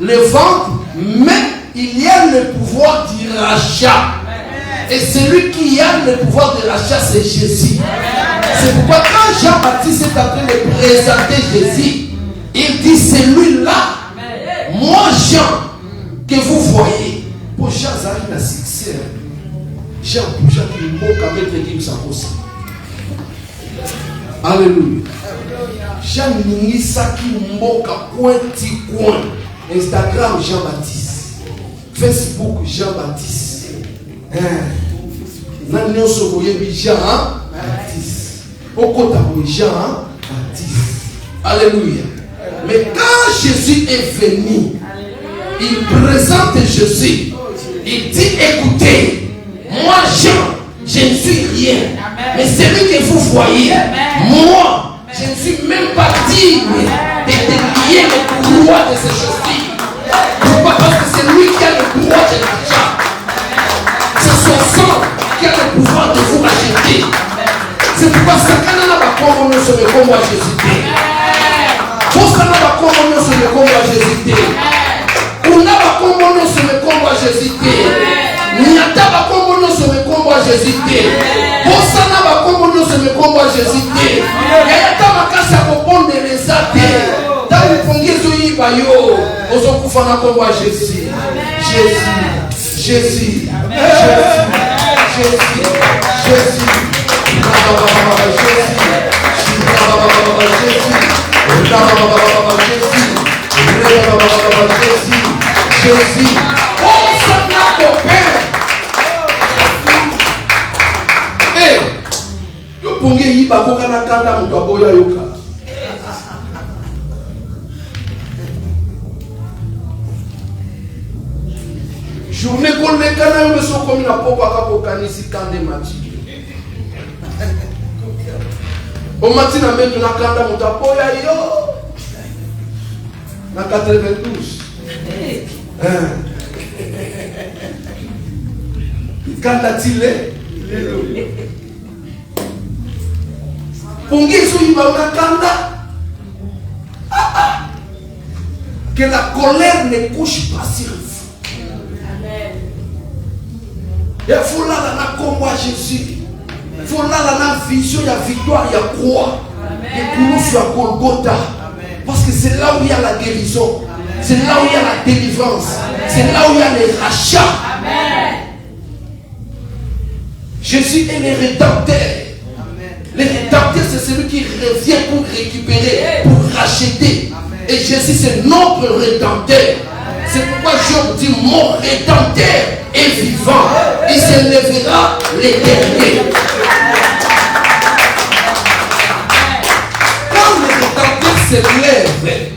S1: les ventes, mais il y a le pouvoir du rachat. Et celui qui a le pouvoir de rachat, c'est Jésus. C'est pourquoi quand Jean-Baptiste est en train de présenter Jésus, il dit celui-là, moi Jean, que vous voyez, pour Jean Zari n'a succès. Jean pour Jean qui mot qu'à mettre qui nous aussi. Alléluia. Jean Ningisa qui mot qu'à pointi coin. Instagram Jean-Baptiste. Facebook Jean-Baptiste. Nous sommes Jean-Baptiste. Au côté de Jean-Baptiste. Alléluia. Mais quand Jésus est venu, il présente Jésus. Il dit, écoutez, moi Jean, je ne suis rien. Mais celui que vous voyez, moi, je ne suis même pas digne de délier le droit de ces choses-ci. Pourquoi? Parce que c'est lui qui a le droit de l'argent. C'est son sang qui a le pouvoir de vous racheter. C'est pourquoi chacun n'a pas comme nous sommes comme moi Jésus. Pour ça n'a pas comme nous sommes comme moi Jésus. On n'a pas comme nous sommes comme moi Jésus. Nyata ba comme nous sommes comme moi Jésus. Pour ça n'a pas comme nous sommes comme moi Jésus. Yata makasa koponde les athées. Dans le pongezo yibayo, osokufana comme moi Jésus. Jésus, Jésus, Jésus, Jésus. Jésus, oh ça n'a pas peur. Eh, yo ponge yiba koka na kanda mutu aboya yoka. Journée qu'on les canaux me sont comme la popa kapokanisi kande mati. Au matin, on a mis la kanda mutapoya yo. Na 92. Kanda tile. Pongezo iba una kanda. Que la colère ne couche pas sur vous. Il faut là la combat Jésus. Il faut là la vision, il y a victoire, il y a croix. Et pour nous sur Golgotha. Parce que c'est là où il y a la guérison. C'est là où il y a la délivrance. C'est là où il y a les rachats. Jésus est le rédempteur. Le rédempteur, c'est celui qui revient pour récupérer, pour racheter. Et Jésus, c'est notre rédempteur. C'est pourquoi Job dit, mon rédempteur est vivant. Il se lèvera les derniers. Quand le rédempteur se lève,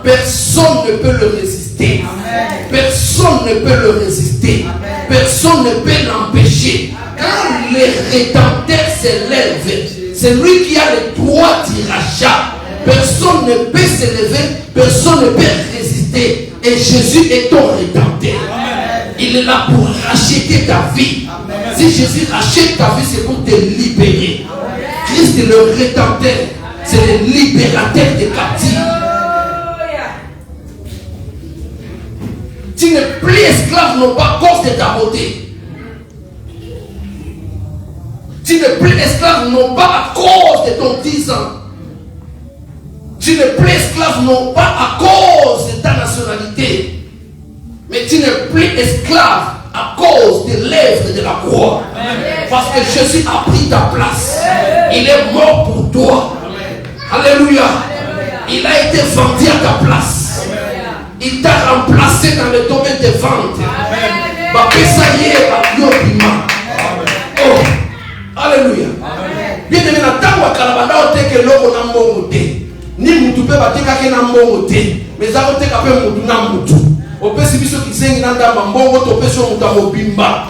S1: personne ne peut le résister. Personne ne peut le résister. Personne ne peut l'empêcher. Quand le rédempteur se lève, c'est lui qui a le droit du rachat. Personne ne peut se lever, personne ne peut résister. Et Jésus est ton rédempteur. Il est là pour racheter ta vie. Si Jésus rachète ta vie, c'est pour te libérer. Christ est le rédempteur. C'est le libérateur des captifs. Tu n'es plus esclave, non pas à cause de ta beauté. Tu n'es plus esclave, non pas à cause de ton 10 ans. Tu n'es plus esclave, non pas à cause de ta nationalité. Mais tu n'es plus esclave à cause de l'œuvre de la croix. Parce que Jésus a pris ta place. Il est mort pour toi. Alléluia. Il a été vendu à ta place. Il t'a remplacé dans le domaine des ventes. Bapesa ye yo bima. Oh, alléluia. Bien aimé, na tango kalabanda oteke loko na mbongo te. Ni mutu pe bateka ke na mbongo te. Mais za oteka pe mutu na mutu. Opesi biso kisengi na ndamba mbongo to peso mutu mobimba.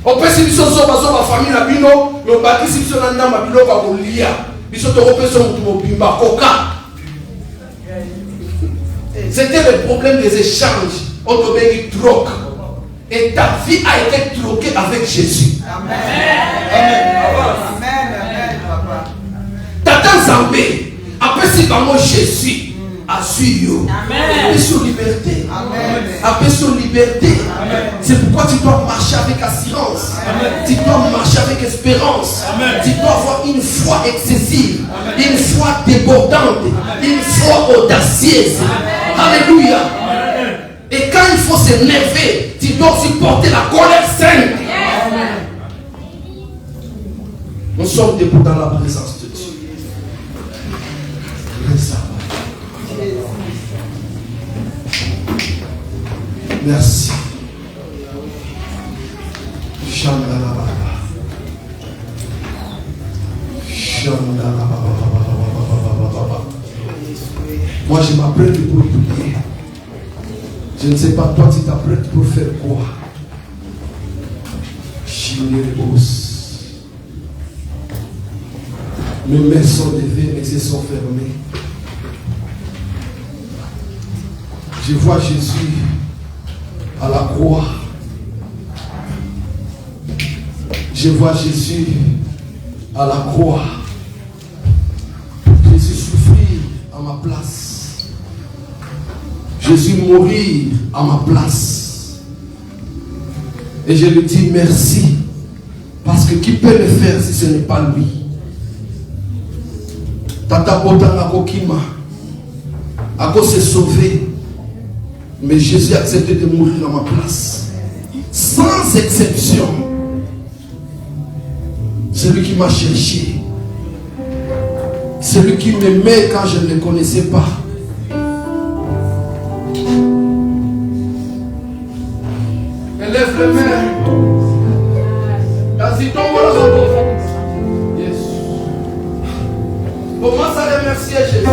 S1: Opesi biso zoba famille na bino, yo bakisi biso na ndamba biloko kolia. Biso to peso mutu mobimba koka. C'était le problème des échanges. On te bénit troc. Et ta vie a été troquée avec Jésus.
S3: Amen. Amen. Papa.
S1: Tata Zambé, après si vraiment Jésus a suivi. Après son liberté. Après son liberté. C'est pourquoi tu dois marcher avec assurance. Tu dois marcher avec espérance. Tu dois avoir une foi excessive. Une foi débordante. Une foi audacieuse. Alléluia. Et quand il faut s'énerver, tu dois supporter la colère sainte. Nous sommes debout dans la présence de Dieu. Merci. Moi, je m'apprête pour prier. Je ne sais pas, toi, tu t'apprêtes pour faire quoi? Mes mains sont levées, mes yeux sont fermés. Je vois Jésus à la croix. Je vois Jésus à la croix. Jésus souffrir à ma place. Jésus mourir à ma place. Et je lui dis merci. Parce que qui peut le faire si ce n'est pas lui? Tata Botanga Kokima a cause se sauver. Mais Jésus a accepté de mourir à ma place. Sans exception. Celui qui m'a cherché. Celui qui m'aimait quand je ne le connaissais pas. Élève les mains. Yes. Commence à remercier Jésus.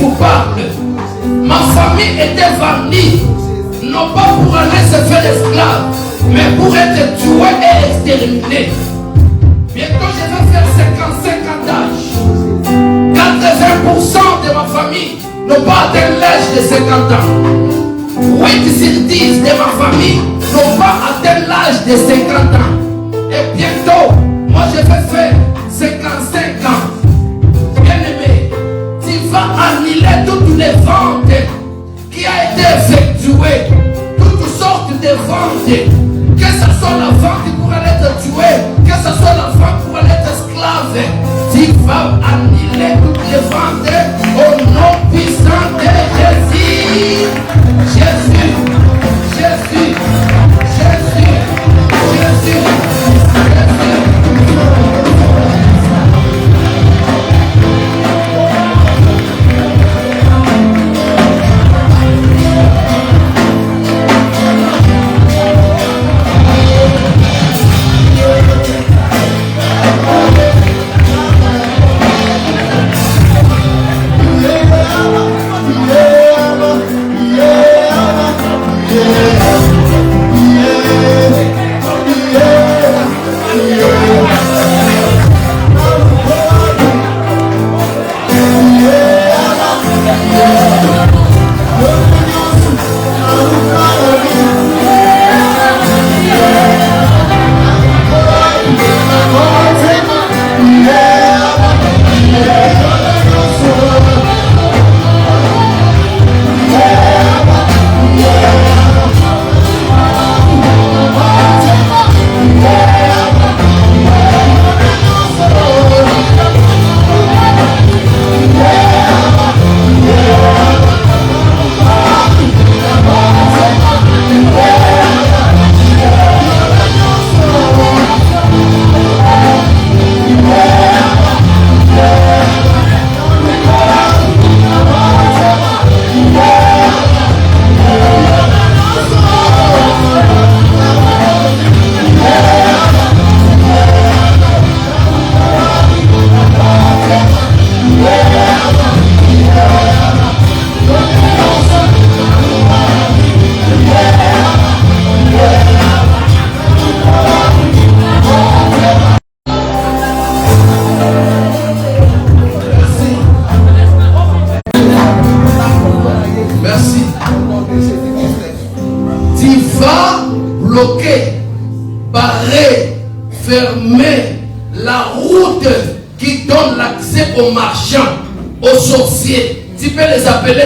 S1: vous parle. Ma famille était vendue, non pas pour aller se faire esclave, mais pour être tuée et exterminée. Bientôt je vais faire 55 ans d'âge. 80% de ma famille n'ont pas atteint l'âge de 50 ans. 8 sur 10 de ma famille n'ont pas atteint l'âge de 50 ans. Et bientôt, moi je vais faire 55 ans. Bien aimé, tu vas annuler toutes les ventes qui ont été effectuées, toutes sortes de ventes, que ce soit la vente pour aller te tuer, que ce soit la vente pour aller être esclave. Tu vas annuler toutes les ventes au nom puissant de Jésus. Jésus, Jésus, Jésus, Jésus, Jésus.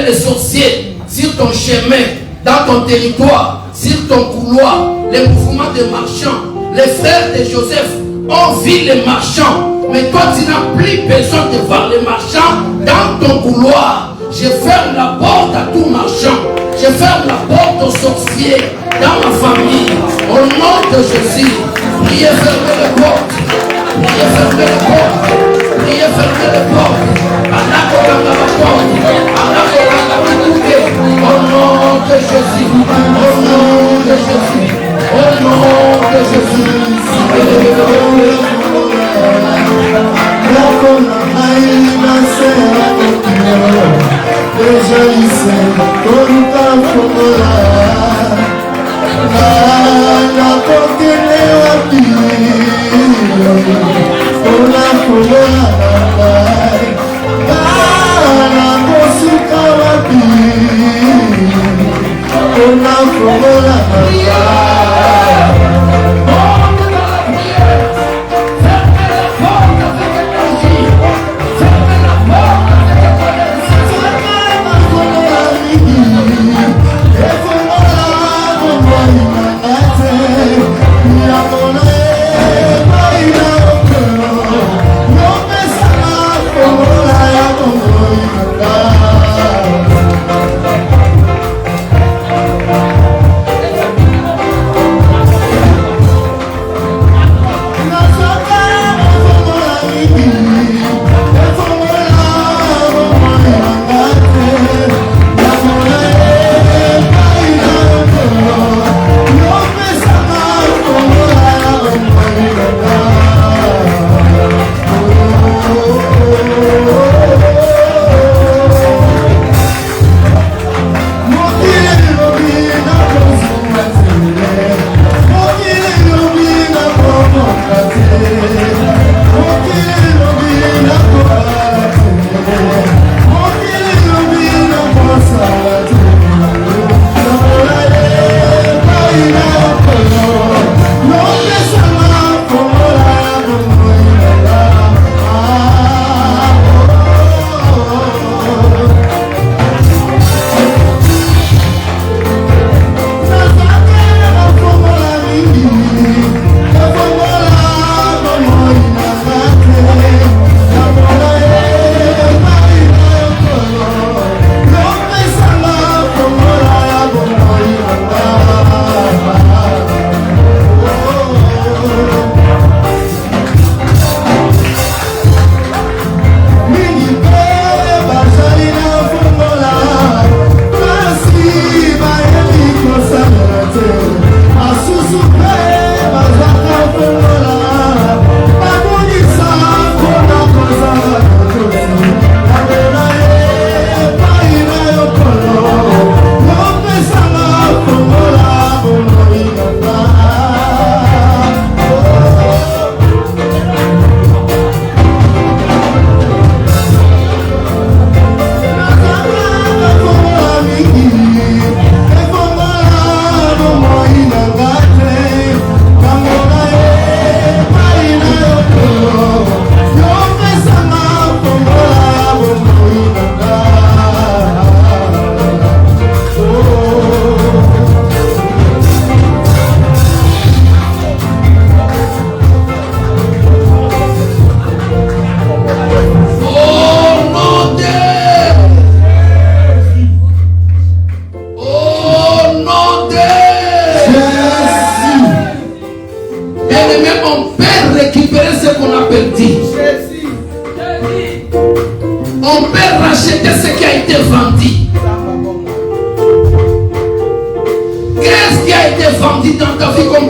S1: Les sorciers sur ton chemin, dans ton territoire, sur ton couloir, les mouvements des marchands. Les frères de Joseph ont vu les marchands, mais toi tu n'as plus besoin de voir les marchands dans ton couloir. Je ferme la porte à tout marchand, je ferme la porte aux sorciers dans ma famille. Au nom de Jésus, priez fermer les portes, priez fermer les portes, priez fermer les portes. Au nom de Jésus, au nom de Jésus, au nom de Jésus.
S2: Yeah.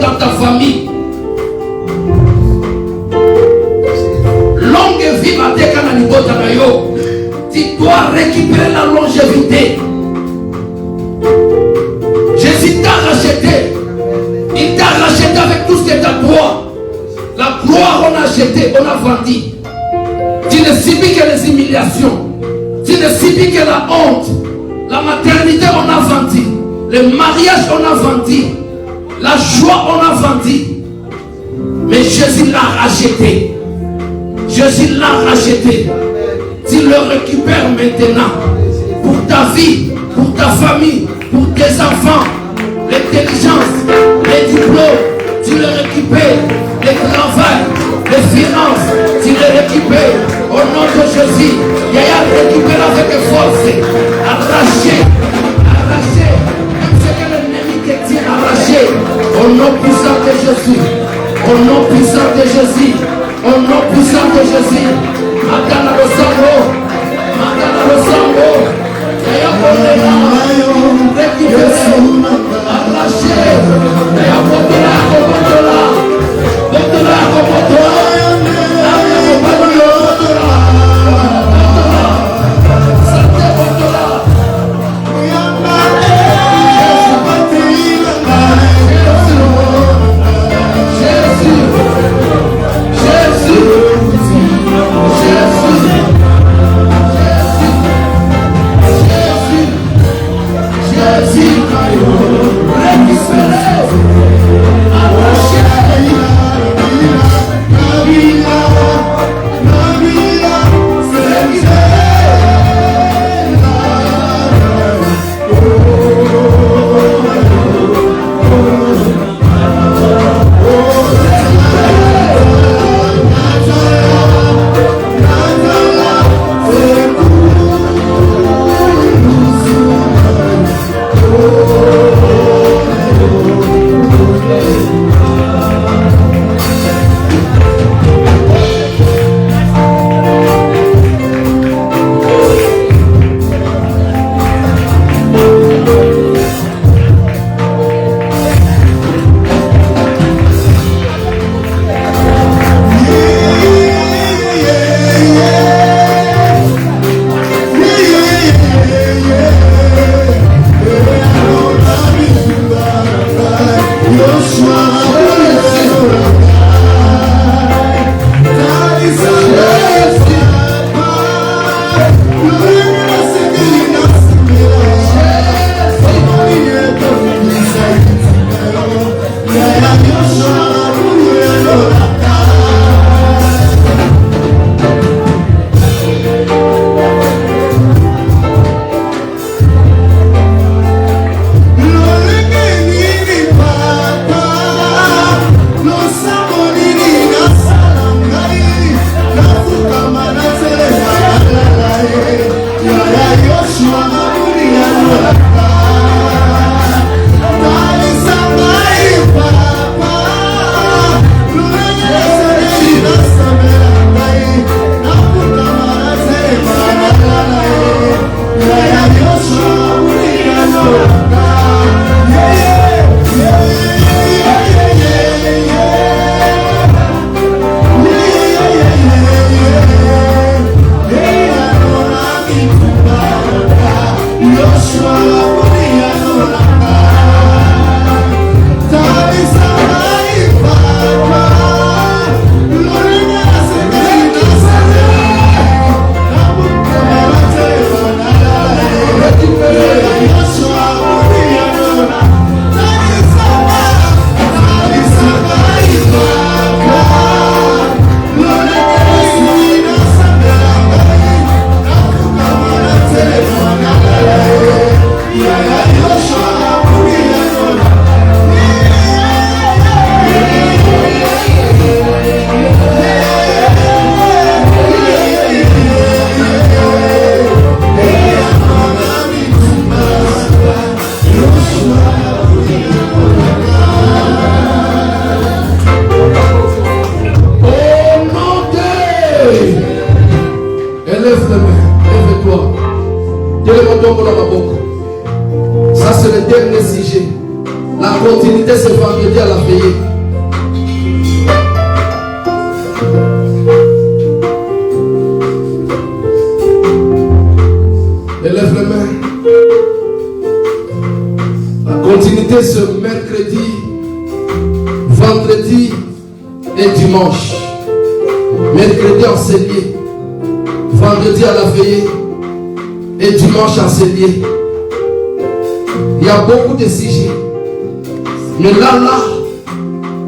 S1: dans ta famille. Longue vie Matekana Libota Nayo. Tu dois récupérer la longévité. Jésus t'a racheté. Il t'a racheté avec tout ce qui est à toi. La gloire, on a acheté, on a vendu. Tu ne subis que les humiliations. Tu ne subis que la honte. La maternité, on a vendu. Le mariage, on a vendu. La joie, on a vendu. Mais Jésus l'a racheté. Jésus l'a racheté. Tu le récupères maintenant. Pour ta vie, pour ta famille, pour tes enfants. L'intelligence, les diplômes, tu les récupères. Le travail, les finances, tu les récupères. Au nom de Jésus, il y a récupéré avec force. Arraché, arraché. Même ce que l'ennemi te tient arraché. Au nom puissant de Jésus. Au nom puissant de Jésus. Au nom puissant de Jésus. Madame le Sambo. Madame le Sambo. Il y a récupéré. Arraché. Il y a La continuité, c'est vendredi à la veillée. Élève les mains. La continuité, c'est mercredi, vendredi et dimanche. Mercredi enseigné, vendredi à la veillée et dimanche enseigné. Il y a beaucoup de sujets. Mais là,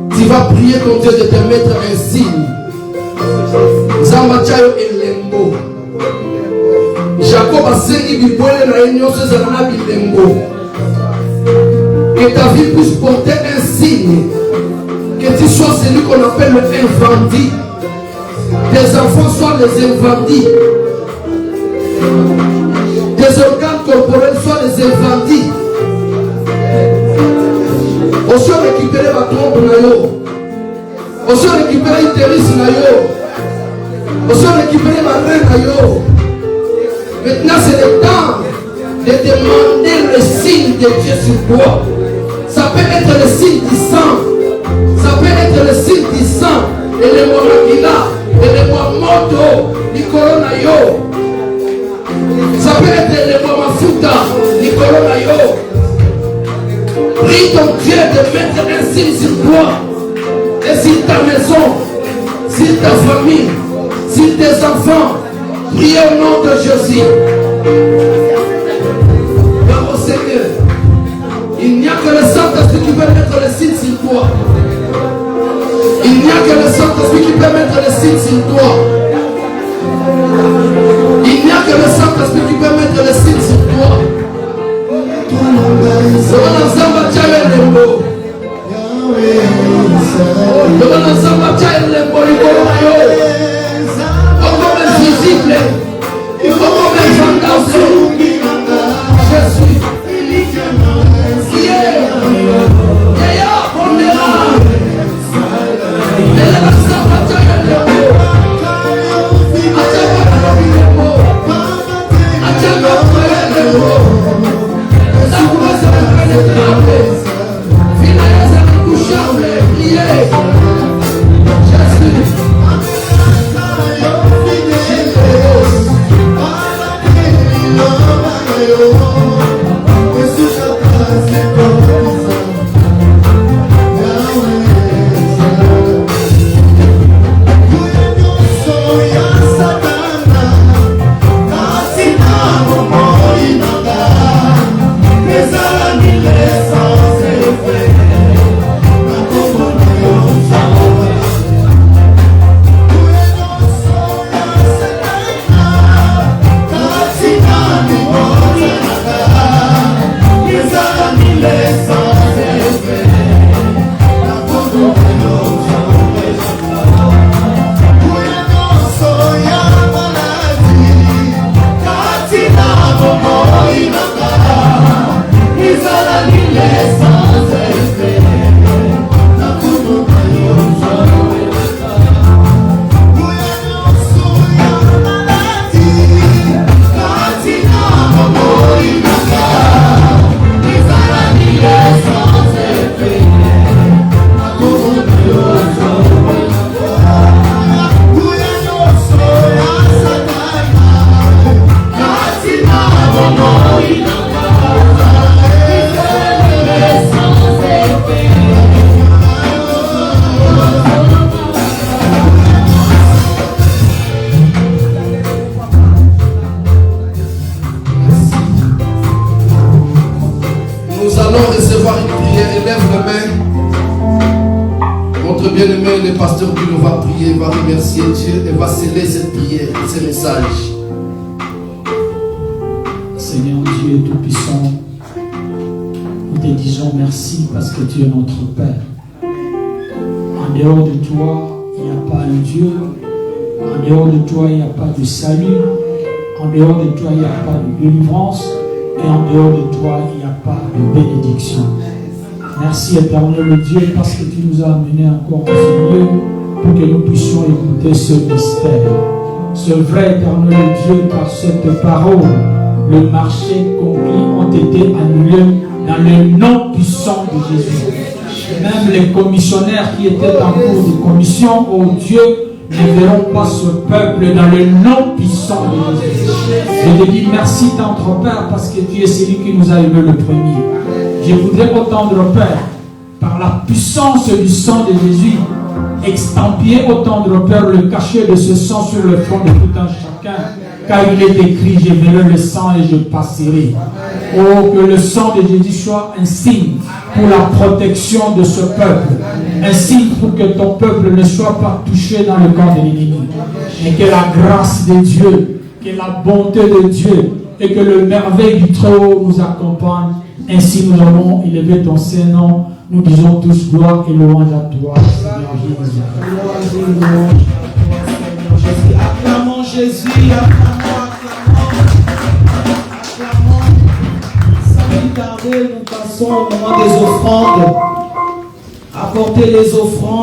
S1: tu vas prier ton Dieu de te mettre un signe. Zambachayo Elembo. Jacob a saigné Bibole na union sur Zana Bilembo. Que ta vie puisse porter un signe. Que tu sois celui qu'on appelle le invendit. Tes enfants soient les invendis. Tes organes corporels soient les invendis. On soit récupéré ma trompe na yo. On soit récupéré l'utérus na yo. On soit récupéré ma reine na yo. Maintenant c'est le temps de demander le signe de Dieu sur toi. Ça peut être le signe du sang. Ça peut être le signe du sang. Et le monakila. Et le moto. Nicolo na yo. Ça peut être le momafuta. Nicolo na yo. Prie ton Dieu de mettre un signe sur toi et sur ta maison, sur ta famille, sur tes enfants. Prie au nom de Jésus. Car au Seigneur, il n'y a que le Saint-Esprit qui peut mettre le signe sur toi. Il n'y a que le Saint-Esprit qui peut mettre le signe sur toi. Il n'y a que le Saint-Esprit qui peut mettre le signe sur toi. Bien-aimé, le pasteur Bruno va prier, va remercier Dieu et va sceller cette prière, ce message.
S2: Seigneur Dieu Tout-Puissant, nous te disons merci parce que tu es notre Père. En dehors de toi, il n'y a pas un Dieu. En dehors de toi, il n'y a pas de salut. En dehors de toi, il n'y a pas de délivrance. Et en dehors de toi, il n'y a pas de bénédiction. Merci éternel Dieu parce que tu nous as amenés encore en ce lieu pour que nous puissions écouter ce mystère. Ce vrai éternel Dieu, par cette parole, le marché conclu ont été annulés dans le nom puissant de Jésus. Même les commissionnaires qui étaient en cours de commission, oh Dieu, ne verront pas ce peuple dans le nom puissant de Jésus. Je te dis merci, tendre Père, parce que tu es celui qui nous a aimé le premier. Je voudrais, ô tendre Père, par la puissance du sang de Jésus, extampier, ô tendre Père, le cachet de ce sang sur le front de tout un chacun. Car il est écrit, je verrai le sang et je passerai. Oh, que le sang de Jésus soit un signe pour la protection de ce peuple. Un signe pour que ton peuple ne soit pas touché dans le corps de l'ennemi. Et que la grâce de Dieu, que la bonté de Dieu et que le merveille du Très-Haut nous accompagne. Ainsi nous allons élever ton Saint-Nom. Nous disons tous gloire et louange à toi, Seigneur Jésus.
S4: Acclamons Jésus, acclamons. Sans plus tarder, nous passons au moment des offrandes. Apportez les offrandes.